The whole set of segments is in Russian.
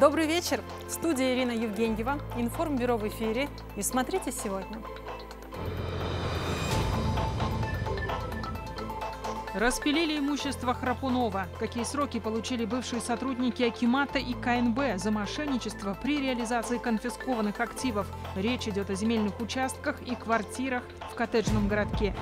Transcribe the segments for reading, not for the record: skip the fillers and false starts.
Добрый вечер. В студии Ирина Евгеньева. Информбюро в эфире. И смотрите сегодня. Распилили имущество Храпунова. Какие сроки получили бывшие сотрудники Акимата и КНБ за мошенничество при реализации конфискованных активов? Речь идет о земельных участках и квартирах в коттеджном городке.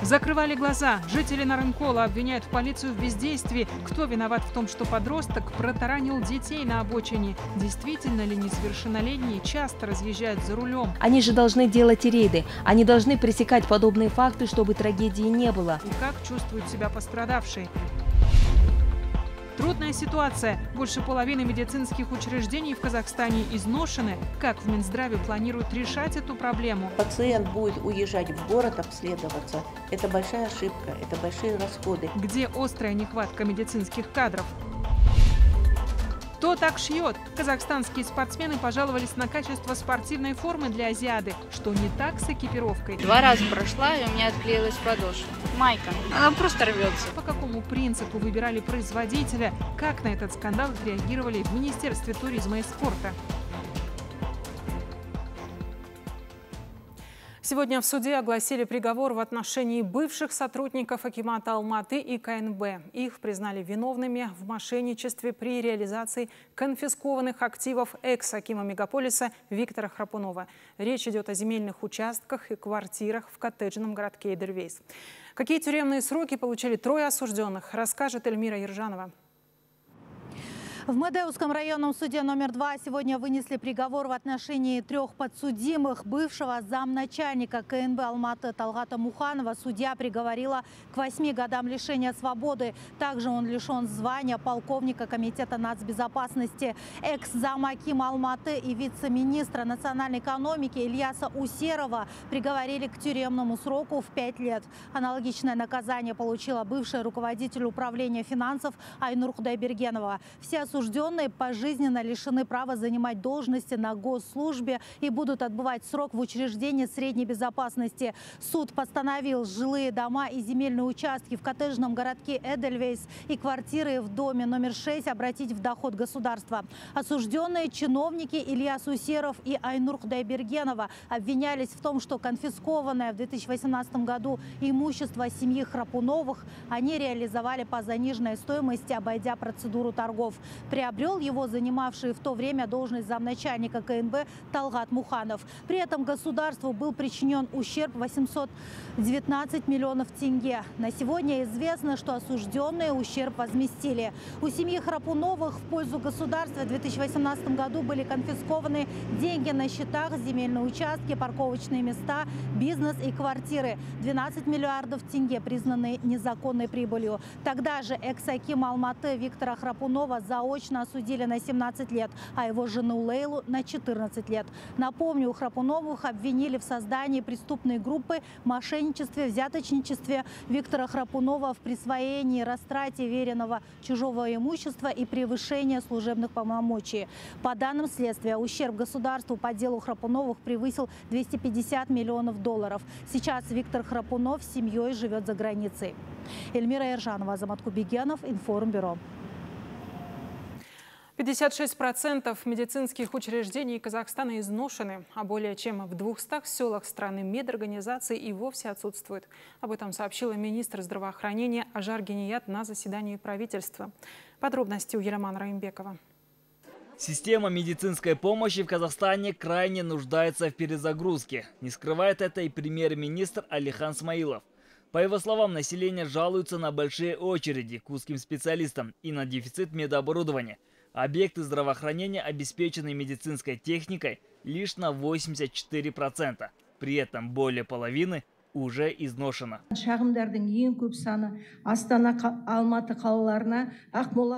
Закрывали глаза. Жители Нарынкола обвиняют полицию в бездействии. Кто виноват в том, что подросток протаранил детей на обочине? Действительно ли несовершеннолетние часто разъезжают за рулем? Они же должны делать рейды. Они должны пресекать подобные факты, чтобы трагедии не было. И как чувствуют себя пострадавшие? Трудная ситуация. Больше половины медицинских учреждений в Казахстане изношены. Как в Минздраве планируют решать эту проблему? Пациент будет уезжать в город обследоваться. Это большая ошибка, это большие расходы. Где острая нехватка медицинских кадров? Кто так шьет? Казахстанские спортсмены пожаловались на качество спортивной формы для Азиады. Что не так с экипировкой? 2 раза прошла, и у меня отклеилась подошва. Майка. Она просто рвется. По какому принципу выбирали производителя? Как на этот скандал реагировали в Министерстве туризма и спорта? Сегодня в суде огласили приговор в отношении бывших сотрудников Акимата Алматы и КНБ. Их признали виновными в мошенничестве при реализации конфискованных активов экс-акима мегаполиса Виктора Храпунова. Речь идет о земельных участках и квартирах в коттеджном городке Эдельвейс. Какие тюремные сроки получили 3 осужденных, расскажет Эльмира Ержанова. В Медеуском районном суде номер 2 сегодня вынесли приговор в отношении 3 подсудимых. Бывшего замначальника КНБ Алматы Талгата Муханова судья приговорила к 8 годам лишения свободы. Также он лишен звания полковника комитета нацбезопасности. Экс-замаким Алматы и вице-министра национальной экономики Ильяса Усерова приговорили к тюремному сроку в 5 лет. Аналогичное наказание получила бывшая руководитель управления финансов Айнур Худайбергенова. Все осужденные пожизненно лишены права занимать должности на госслужбе и будут отбывать срок в учреждении средней безопасности. Суд постановил жилые дома и земельные участки в коттеджном городке Эдельвейс и квартиры в доме номер 6 обратить в доход государства. Осужденные чиновники Ильяс Усеров и Айнур Худайбергенова обвинялись в том, что конфискованное в 2018 году имущество семьи Храпуновых они реализовали по заниженной стоимости, обойдя процедуру торгов. Приобрел его занимавший в то время должность замначальника КНБ Талгат Муханов. При этом государству был причинен ущерб 819 миллионов тенге. На сегодня известно, что осужденные ущерб возместили. У семьи Храпуновых в пользу государства в 2018 году были конфискованы деньги на счетах, земельные участки, парковочные места, бизнес и квартиры. 12 миллиардов тенге признаны незаконной прибылью. Тогда же экс-аким Алматы Виктора Храпунова заочно осудили на 17 лет, а его жену Лейлу на 14 лет. Напомню, у Храпуновых обвинили в создании преступной группы, мошенничестве, взяточничестве Виктора Храпунова в присвоении, растрате веренного чужого имущества и превышении служебных полномочий. По данным следствия, ущерб государству по делу Храпуновых превысил 250 миллионов долларов. Сейчас Виктор Храпунов с семьей живет за границей. Эльмира Ержанова, Азамат Кубегенов, Информбюро. 56% медицинских учреждений Казахстана изношены, а более чем в 200 селах страны медорганизации и вовсе отсутствуют. Об этом сообщила министр здравоохранения Ажар Геният на заседании правительства. Подробности у Ерамана Раимбекова. Система медицинской помощи в Казахстане крайне нуждается в перезагрузке. Не скрывает это и премьер-министр Алихан Смаилов. По его словам, население жалуется на большие очереди к узким специалистам и на дефицит медоборудования. Объекты здравоохранения обеспечены медицинской техникой лишь на 84%. При этом более половины уже изношено.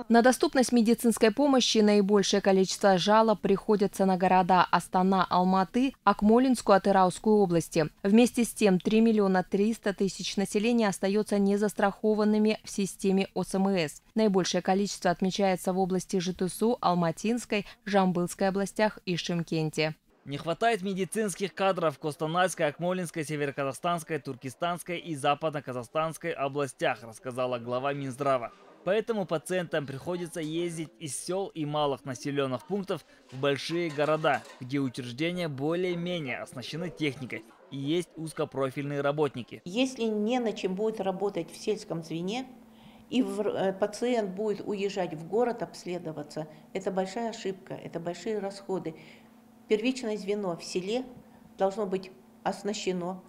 На доступность медицинской помощи наибольшее количество жалоб приходится на города Астана, Алматы, Акмолинскую, Атыраускую области. Вместе с тем 3 300 000 населения остается незастрахованными в системе ОСМС. Наибольшее количество отмечается в области Житусу, Алматинской, Жамбылской областях и Шымкенте. Не хватает медицинских кадров в Костанайской, Акмолинской, Североказахстанской, Туркестанской и Западно-Казахстанской областях, рассказала глава Минздрава. Поэтому пациентам приходится ездить из сел и малых населенных пунктов в большие города, где учреждения более-менее оснащены техникой и есть узкопрофильные работники. Если не на чем будет работать в сельском звене, и пациент будет уезжать в город обследоваться, это большая ошибка, это большие расходы. Первичное звено в селе должно быть оснащено,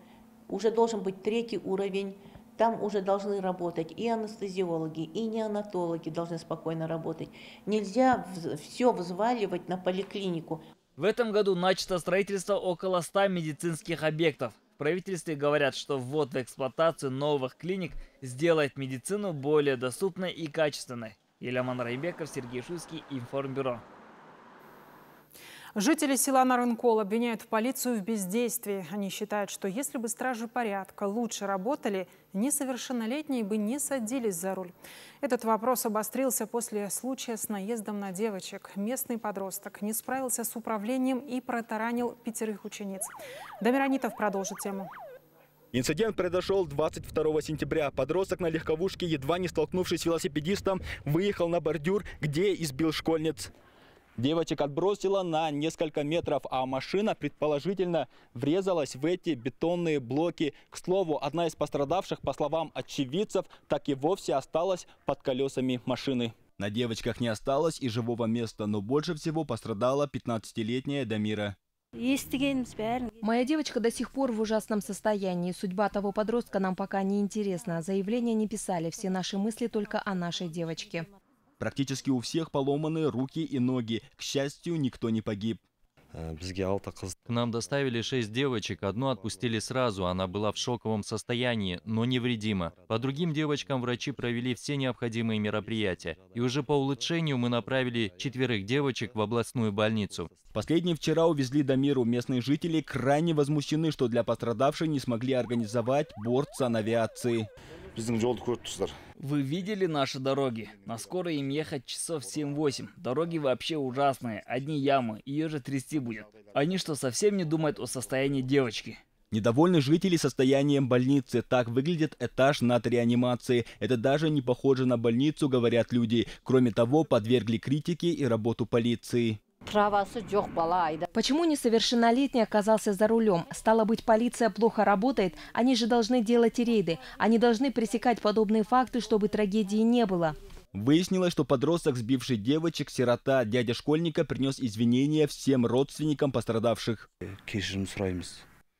уже должен быть 3-й уровень, там уже должны работать и анестезиологи, и неонатологи должны спокойно работать. Нельзя все взваливать на поликлинику. В этом году начато строительство около 100 медицинских объектов. В правительстве говорят, что ввод в эксплуатацию новых клиник сделает медицину более доступной и качественной. Ильяман Райбеков, Сергей Шуйский, Информбюро. Жители села Нарынкол обвиняют полицию в бездействии. Они считают, что если бы стражи порядка лучше работали, несовершеннолетние бы не садились за руль. Этот вопрос обострился после случая с наездом на девочек. Местный подросток не справился с управлением и протаранил 5 учениц. Дамир Анитов продолжит тему. Инцидент произошел 22 сентября. Подросток на легковушке, едва не столкнувшись с велосипедистом, выехал на бордюр, где избил школьниц. Девочек отбросило на несколько метров, а машина предположительно врезалась в эти бетонные блоки. К слову, одна из пострадавших, по словам очевидцев, так и вовсе осталась под колесами машины. На девочках не осталось и живого места, но больше всего пострадала 15-летняя Дамира. Моя девочка до сих пор в ужасном состоянии. Судьба того подростка нам пока не интересна. Заявления не писали, все наши мысли только о нашей девочке. Практически у всех поломаны руки и ноги. К счастью, никто не погиб. К нам доставили 6 девочек, одну отпустили сразу, она была в шоковом состоянии, но невредима. По другим девочкам врачи провели все необходимые мероприятия. И уже по улучшению мы направили 4 девочек в областную больницу. Последние вчера увезли Дамиру. Местные жители крайне возмущены, что для пострадавшей не смогли организовать борт санавиации. Вы видели наши дороги? На скорой им ехать часов 7-8. Дороги вообще ужасные, одни ямы, ее же трясти будет. Они что, совсем не думают о состоянии девочки? Недовольны жители состоянием больницы. Так выглядит этаж над реанимацией. Это даже не похоже на больницу, говорят люди. Кроме того, подвергли критике и работу полиции. Почему несовершеннолетний оказался за рулем? Стало быть, полиция плохо работает? Они же должны делать рейды. Они должны пресекать подобные факты, чтобы трагедии не было. Выяснилось, что подросток, сбивший девочек, сирота. Дядя школьника принес извинения всем родственникам пострадавших.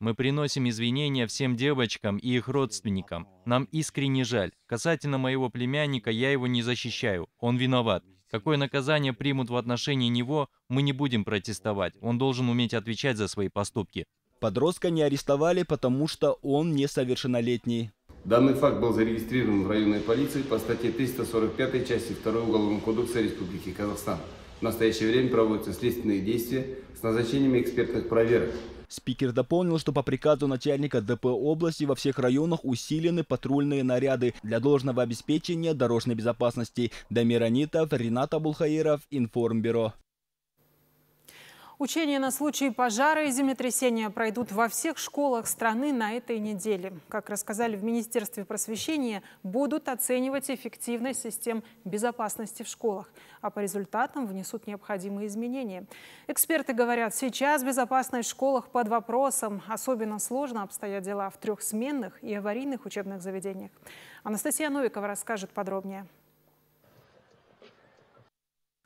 Мы приносим извинения всем девочкам и их родственникам. Нам искренне жаль. Касательно моего племянника, я его не защищаю. Он виноват. Какое наказание примут в отношении него, мы не будем протестовать. Он должен уметь отвечать за свои поступки. Подростка не арестовали, потому что он несовершеннолетний. Данный факт был зарегистрирован в районной полиции по статье 345 части 2 Уголовного кодекса Республики Казахстан. В настоящее время проводятся следственные действия с назначением экспертных проверок. Спикер дополнил, что по приказу начальника ДП области во всех районах усилены патрульные наряды для должного обеспечения дорожной безопасности. Дамир Анитов, Ринат Абулхаиров, Информбюро. Учения на случай пожара и землетрясения пройдут во всех школах страны на этой неделе. Как рассказали в Министерстве просвещения, будут оценивать эффективность систем безопасности в школах, а по результатам внесут необходимые изменения. Эксперты говорят, сейчас безопасность в школах под вопросом. Особенно сложно обстоят дела в трехсменных и аварийных учебных заведениях. Анастасия Новикова расскажет подробнее.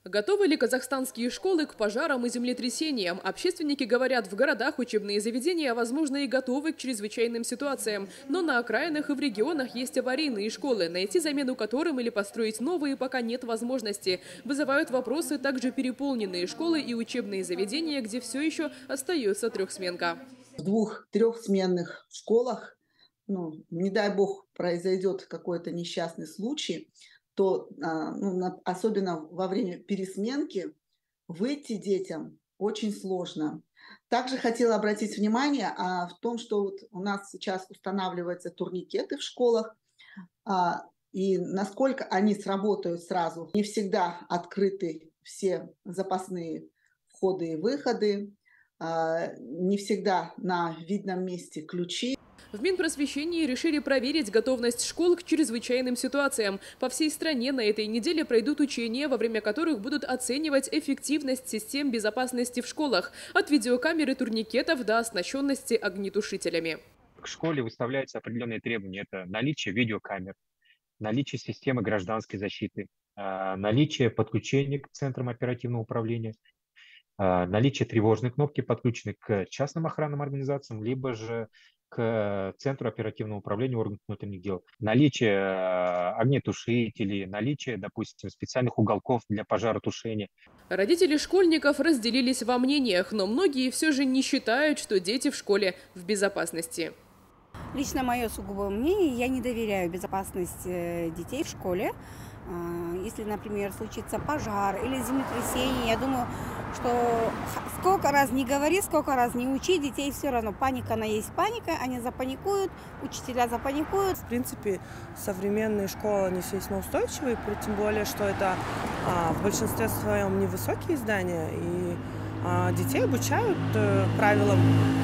Готовы ли казахстанские школы к пожарам и землетрясениям? Общественники говорят, в городах учебные заведения, возможно, и готовы к чрезвычайным ситуациям. Но на окраинах и в регионах есть аварийные школы, найти замену которым или построить новые пока нет возможности. Вызывают вопросы также переполненные школы и учебные заведения, где все еще остается трехсменка. В 2-3-сменных школах, не дай бог, произойдет какой-то несчастный случай, то особенно во время пересменки выйти детям очень сложно. Также хотела обратить внимание в том, что у нас сейчас устанавливаются турникеты в школах, и насколько они сработают сразу. Не всегда открыты все запасные входы и выходы, не всегда на видном месте ключи. В Минпросвещении решили проверить готовность школ к чрезвычайным ситуациям. По всей стране на этой неделе пройдут учения, во время которых будут оценивать эффективность систем безопасности в школах. От видеокамеры турникетов до оснащенности огнетушителями. К школе выставляются определенные требования. Это наличие видеокамер, наличие системы гражданской защиты, наличие подключения к центрам оперативного управления, наличие тревожной кнопки, подключенной к частным охранным организациям, либо же к Центру оперативного управления органов внутренних дел, наличие огнетушителей, наличие, допустим, специальных уголков для пожаротушения. Родители школьников разделились во мнениях, но многие все же не считают, что дети в школе в безопасности. Лично мое сугубое мнение, я не доверяю безопасности детей в школе. Если, например, случится пожар или землетрясение, я думаю, что сколько раз не говори, сколько раз не учи, детей все равно паника, она есть паника, они запаникуют, учителя запаникуют. В принципе, современные школы не сейсмоустойчивые, тем более, что это в большинстве своем невысокие здания, и детей обучают правилам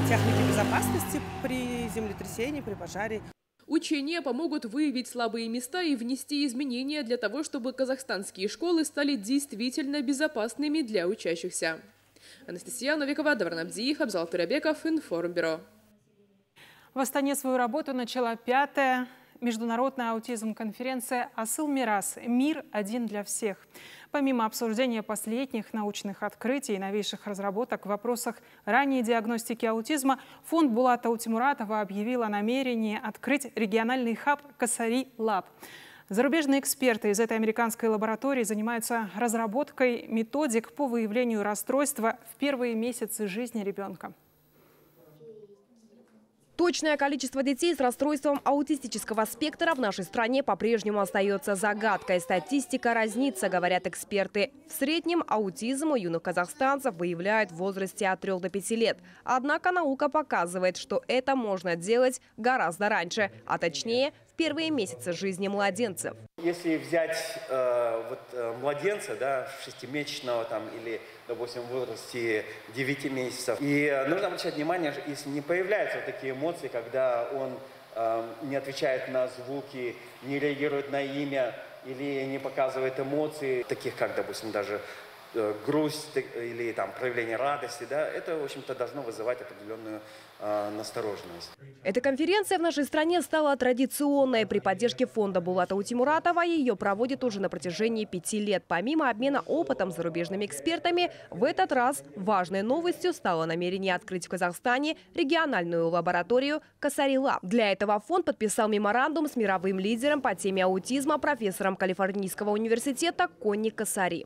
техники безопасности при землетрясении, при пожаре. Учения помогут выявить слабые места и внести изменения для того, чтобы казахстанские школы стали действительно безопасными для учащихся. Анастасия Новикова, Давран Абдиев, Абзал Турабеков, Информбюро. В Астане свою работу начала 5-я международная аутизм-конференция «Асыл Мирас. Мир один для всех». Помимо обсуждения последних научных открытий и новейших разработок в вопросах ранней диагностики аутизма, фонд Булата Утимуратова объявил о намерении открыть региональный хаб «Касари Лаб». Зарубежные эксперты из этой американской лаборатории занимаются разработкой методик по выявлению расстройства в первые месяцы жизни ребенка. Точное количество детей с расстройством аутистического спектра в нашей стране по-прежнему остается загадкой. Статистика разнится, говорят эксперты. В среднем аутизм у юных казахстанцев выявляют в возрасте от 3 до 5 лет. Однако наука показывает, что это можно делать гораздо раньше, а точнее в первые месяцы жизни младенцев. Если взять младенца, да, 6-месячного или, допустим, в возрасте 9 месяцев, и нужно обращать внимание, если не появляются вот такие эмоции, когда он не отвечает на звуки, не реагирует на имя или не показывает эмоции, таких как, допустим, даже грусть или проявление радости, да, это, в общем-то, должно вызывать определенную настороженность. Эта конференция в нашей стране стала традиционной. При поддержке фонда Булата Утимуратова ее проводят уже на протяжении 5 лет. Помимо обмена опытом с зарубежными экспертами, в этот раз важной новостью стало намерение открыть в Казахстане региональную лабораторию «Касари Лаб». Для этого фонд подписал меморандум с мировым лидером по теме аутизма, профессором Калифорнийского университета Конни Касари.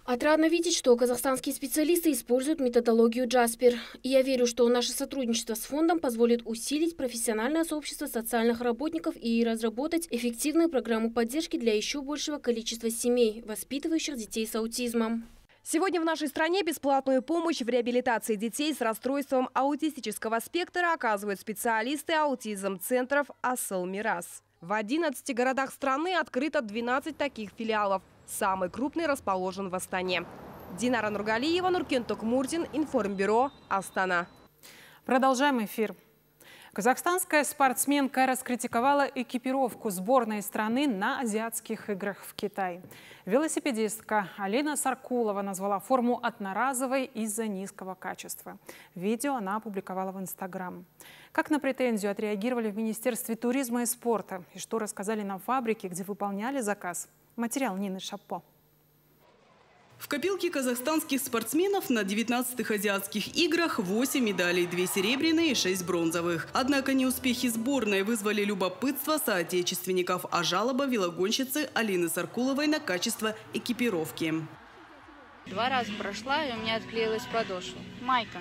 Отрадно видеть, что казахстанские специалисты используют методологию Джаспер. И я верю, что наше сотрудничество с фондом позволит усилить профессиональное сообщество социальных работников и разработать эффективную программу поддержки для еще большего количества семей, воспитывающих детей с аутизмом. Сегодня в нашей стране бесплатную помощь в реабилитации детей с расстройством аутистического спектра оказывают специалисты аутизм-центров «Асыл Мирас». В 11 городах страны открыто 12 таких филиалов. Самый крупный расположен в Астане. Динара Нургалиева, Нуркен Токмурдин, Информбюро, Астана. Продолжаем эфир. Казахстанская спортсменка раскритиковала экипировку сборной страны на азиатских играх в Китае. Велосипедистка Алина Саркулова назвала форму одноразовой из-за низкого качества. Видео она опубликовала в Инстаграм. Как на претензию отреагировали в Министерстве туризма и спорта? И что рассказали на фабрике, где выполняли заказ? Материал Нины Шапо. В копилке казахстанских спортсменов на 19-х азиатских играх 8 медалей, 2 серебряные и 6 бронзовых. Однако неуспехи сборной вызвали любопытство соотечественников, а жалоба велогонщицы Алины Саркуловой на качество экипировки. 2 раза прошла, и у меня отклеилась подошва. Майка.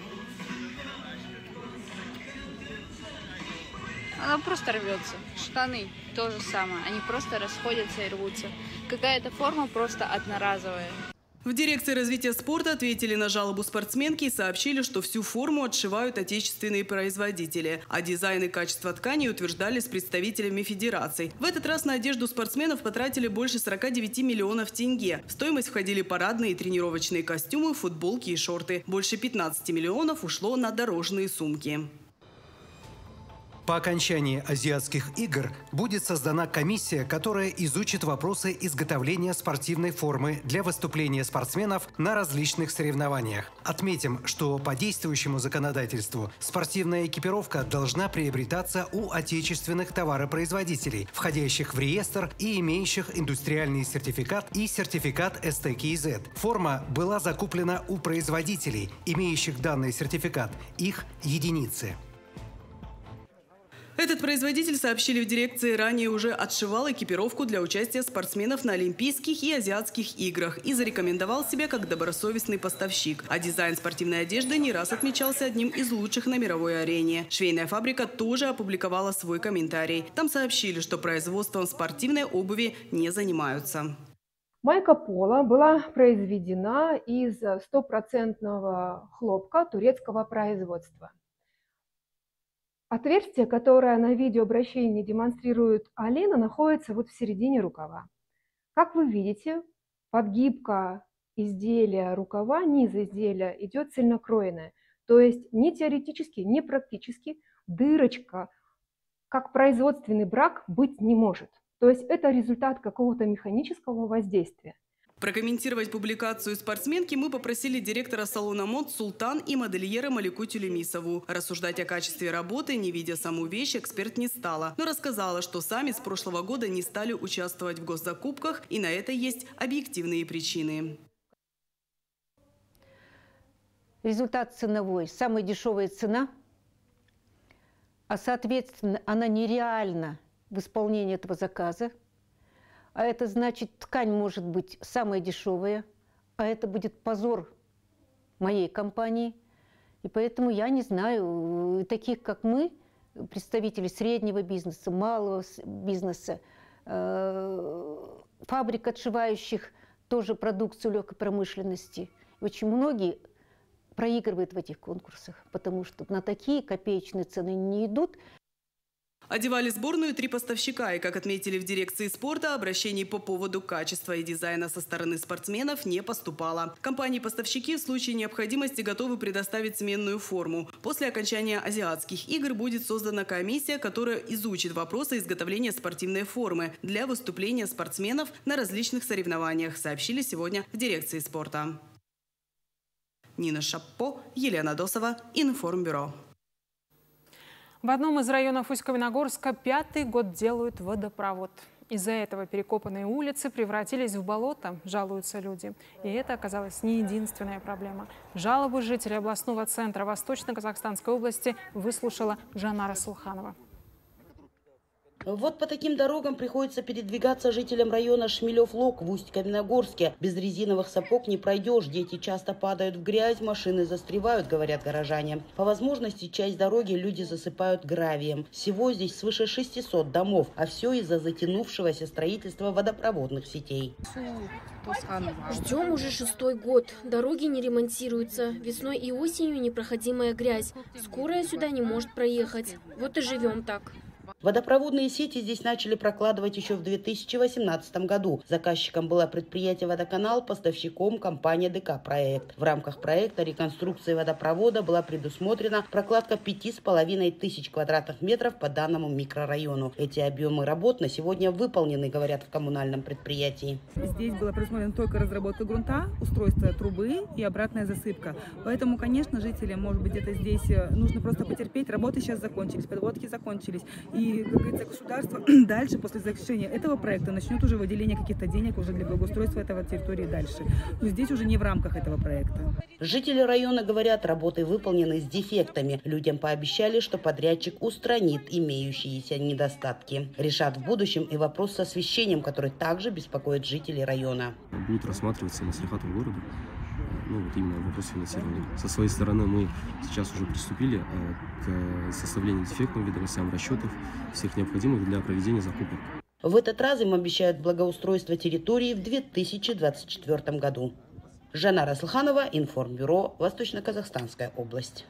Она просто рвется. Штаны то же самое. Они просто расходятся и рвутся. Какая-то форма просто одноразовая. В дирекции развития спорта ответили на жалобу спортсменки и сообщили, что всю форму отшивают отечественные производители. А дизайн и качество ткани утверждали с представителями федераций. В этот раз на одежду спортсменов потратили больше 49 миллионов тенге. В стоимость входили парадные и тренировочные костюмы, футболки и шорты. Больше 15 миллионов ушло на дорожные сумки. По окончании азиатских игр будет создана комиссия, которая изучит вопросы изготовления спортивной формы для выступления спортсменов на различных соревнованиях. Отметим, что по действующему законодательству спортивная экипировка должна приобретаться у отечественных товаропроизводителей, входящих в реестр и имеющих индустриальный сертификат и сертификат СТКИЗ. Форма была закуплена у производителей, имеющих данный сертификат, их единицы. Этот производитель, сообщили в дирекции, ранее уже отшивал экипировку для участия спортсменов на Олимпийских и Азиатских играх и зарекомендовал себя как добросовестный поставщик. А дизайн спортивной одежды не раз отмечался одним из лучших на мировой арене. Швейная фабрика тоже опубликовала свой комментарий. Там сообщили, что производством спортивной обуви не занимаются. Майка Поло была произведена из 100% хлопка турецкого производства. Отверстие, которое на видеообращении демонстрирует Алина, находится вот в середине рукава. Как вы видите, подгибка изделия рукава, низа изделия идет цельнокроенная. То есть ни теоретически, ни практически дырочка, как производственный брак, быть не может. То есть это результат какого-то механического воздействия. Прокомментировать публикацию спортсменки мы попросили директора салона мод «Султан» и модельера Малику Тюлемисову. Рассуждать о качестве работы, не видя саму вещь, эксперт не стала, но рассказала, что сами с прошлого года не стали участвовать в госзакупках, и на это есть объективные причины. Результат ценовой. Самая дешевая цена, а соответственно она нереальна в исполнении этого заказа. А это значит, ткань может быть самая дешевая, а это будет позор моей компании. И поэтому я не знаю, таких как мы, представители среднего бизнеса, малого бизнеса, фабрик, отшивающих тоже продукцию легкой промышленности, очень многие проигрывают в этих конкурсах, потому что на такие копеечные цены не идут. Одевали сборную 3 поставщика, и, как отметили в дирекции спорта, обращений по поводу качества и дизайна со стороны спортсменов не поступало. Компании-поставщики в случае необходимости готовы предоставить сменную форму. После окончания азиатских игр будет создана комиссия, которая изучит вопросы изготовления спортивной формы для выступления спортсменов на различных соревнованиях, сообщили сегодня в дирекции спорта. Нина Шаппо, Елена Досова, Информбюро. В одном из районов Усть-Каменогорска 5-й год делают водопровод. Из-за этого перекопанные улицы превратились в болото, жалуются люди. И это оказалось не единственная проблема. Жалобы жителей областного центра Восточно-Казахстанской области выслушала Жанара Сулханова. Вот по таким дорогам приходится передвигаться жителям района Шмелев-Лог в Усть-Каменогорске. Без резиновых сапог не пройдешь, дети часто падают в грязь, машины застревают, говорят горожане. По возможности часть дороги люди засыпают гравием. Всего здесь свыше 600 домов, а все из-за затянувшегося строительства водопроводных сетей. Ждем уже 6-й год. Дороги не ремонтируются. Весной и осенью непроходимая грязь. Скорая сюда не может проехать. Вот и живем так. Водопроводные сети здесь начали прокладывать еще в 2018 году. Заказчиком было предприятие «Водоканал», поставщиком компания ДК «Проект». В рамках проекта реконструкции водопровода была предусмотрена прокладка 5500 квадратных метров по данному микрорайону. Эти объемы работ на сегодня выполнены, говорят в коммунальном предприятии. Здесь была предусмотрена только разработка грунта, устройство трубы и обратная засыпка. Поэтому, конечно, жителям, может быть, где-то здесь нужно просто потерпеть. Работы сейчас закончились, подводки закончились. И, как говорится, государство дальше, после завершения этого проекта, начнет уже выделение каких-то денег уже для благоустройства этого территории дальше. Но здесь уже не в рамках этого проекта. Жители района говорят, работы выполнены с дефектами. Людям пообещали, что подрядчик устранит имеющиеся недостатки. Решат в будущем и вопрос с освещением, который также беспокоит жителей района. Будет рассматриваться маслихатом города. Ну, вот именно вопрос финансирования. Со своей стороны мы сейчас уже приступили к составлению дефектных ведомостям расчетов, всех необходимых для проведения закупок. В этот раз им обещают благоустройство территории в 2024 году. Жанара Сулханова, Информбюро, Восточно-Казахстанская область.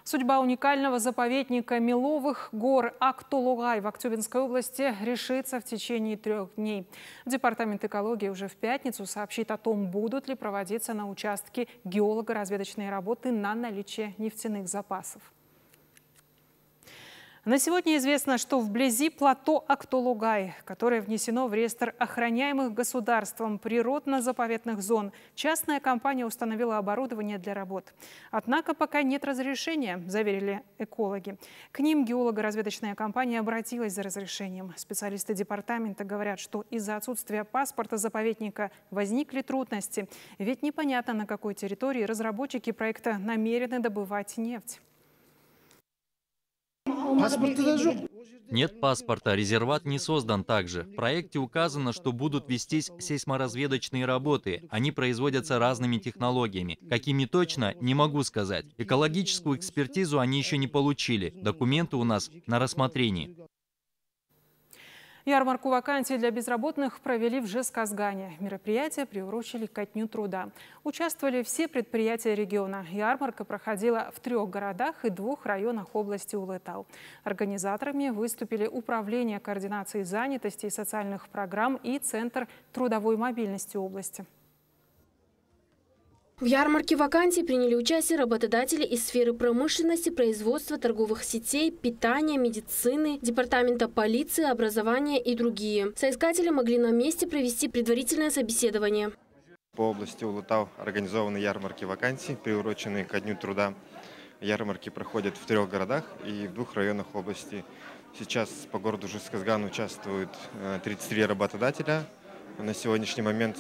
Судьба уникального заповедника Меловых гор Актолугай в Актюбинской области решится в течение 3 дней. Департамент экологии уже в пятницу сообщит о том, будут ли проводиться на участке геолого-разведочные работы на наличие нефтяных запасов. На сегодня известно, что вблизи плато Актолугай, которое внесено в реестр охраняемых государством природно-заповедных зон, частная компания установила оборудование для работ. Однако пока нет разрешения, заверили экологи. К ним геолого-разведочная компания обратилась за разрешением. Специалисты департамента говорят, что из-за отсутствия паспорта заповедника возникли трудности. Ведь непонятно, на какой территории разработчики проекта намерены добывать нефть. Нет паспорта, резерват не создан также. В проекте указано, что будут вестись сейсморазведочные работы. Они производятся разными технологиями. Какими точно, не могу сказать. Экологическую экспертизу они еще не получили. Документы у нас на рассмотрении. Ярмарку вакансий для безработных провели в Жезказгане. Мероприятие приурочили ко Дню труда. Участвовали все предприятия региона. Ярмарка проходила в 3 городах и 2 районах области Улытау. Организаторами выступили Управление координации занятости и социальных программ и Центр трудовой мобильности области. В ярмарке вакансий приняли участие работодатели из сферы промышленности, производства, торговых сетей, питания, медицины, департамента полиции, образования и другие. Соискатели могли на месте провести предварительное собеседование. По области Улытау организованы ярмарки вакансий, приуроченные ко Дню труда. Ярмарки проходят в 3 городах и в 2 районах области. Сейчас по городу Жезказган участвуют 33 работодателя. На сегодняшний момент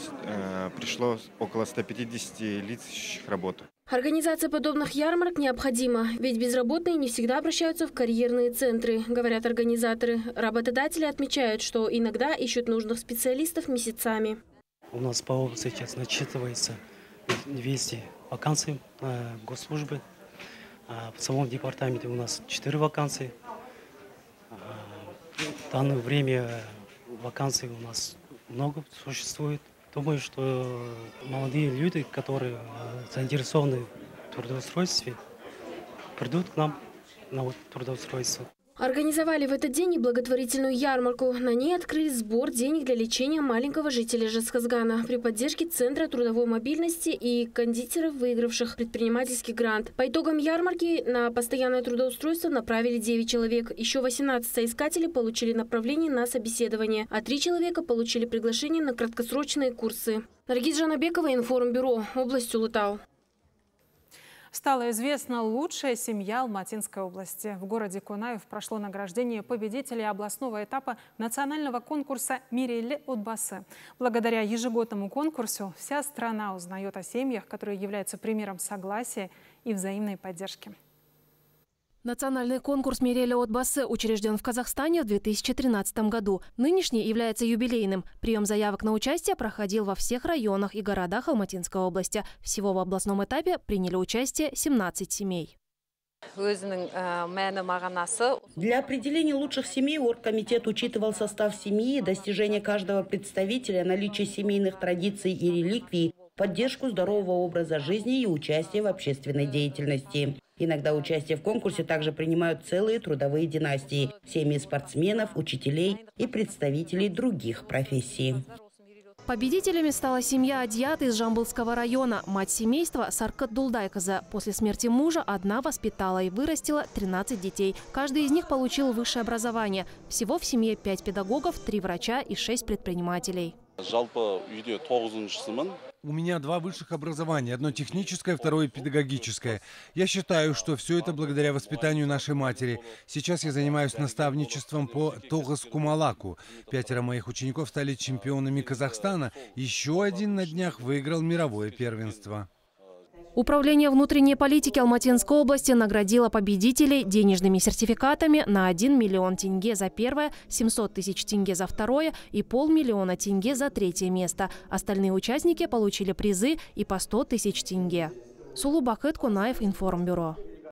пришло около 150 лиц, ищущих работу. Организация подобных ярмарок необходима, ведь безработные не всегда обращаются в карьерные центры, говорят организаторы. Работодатели отмечают, что иногда ищут нужных специалистов месяцами. У нас по области сейчас насчитывается 200 вакансий госслужбы. В самом департаменте у нас 4 вакансии. В данное время вакансий у нас много существует. Думаю, что молодые люди, которые заинтересованы в трудоустройстве, придут к нам на трудоустройство. Организовали в этот день и благотворительную ярмарку. На ней открыли сбор денег для лечения маленького жителя Жезказгана при поддержке Центра трудовой мобильности и кондитеров, выигравших предпринимательский грант. По итогам ярмарки на постоянное трудоустройство направили 9 человек. Еще 18 соискателей получили направление на собеседование, а 3 человека получили приглашение на краткосрочные курсы. Наргиз Жанабекова, Информбюро, область Улытау. Стала известна лучшая семья Алматинской области. В городе Конаев прошло награждение победителей областного этапа национального конкурса «Мирелле Отбасы». Благодаря ежегодному конкурсу вся страна узнает о семьях, которые являются примером согласия и взаимной поддержки. Национальный конкурс «Мирелле Отбасы» учрежден в Казахстане в 2013 году. Нынешний является юбилейным. Прием заявок на участие проходил во всех районах и городах Алматинской области. Всего в областном этапе приняли участие 17 семей. Для определения лучших семей оргкомитет учитывал состав семьи, достижения каждого представителя, наличие семейных традиций и реликвий, поддержку здорового образа жизни и участие в общественной деятельности. Иногда участие в конкурсе также принимают целые трудовые династии, семьи спортсменов, учителей и представителей других профессий. Победителями стала семья Адьят из Жамбылского района. Мать семейства Саркат Дулдайказа. После смерти мужа одна воспитала и вырастила 13 детей. Каждый из них получил высшее образование. Всего в семье 5 педагогов, 3 врача и 6 предпринимателей. У меня 2 высших образования, одно техническое, второе педагогическое. Я считаю, что все это благодаря воспитанию нашей матери. Сейчас я занимаюсь наставничеством по Тогас-Кумалаку. 5 моих учеников стали чемпионами Казахстана. Еще один на днях выиграл мировое первенство. Управление внутренней политики Алматинской области наградило победителей денежными сертификатами на 1 миллион тенге за первое, 700 тысяч тенге за второе и 500 000 тенге за 3-е место. Остальные участники получили призы и по 100 тысяч тенге. Сулу Бакыт, Конаев, Информбюро.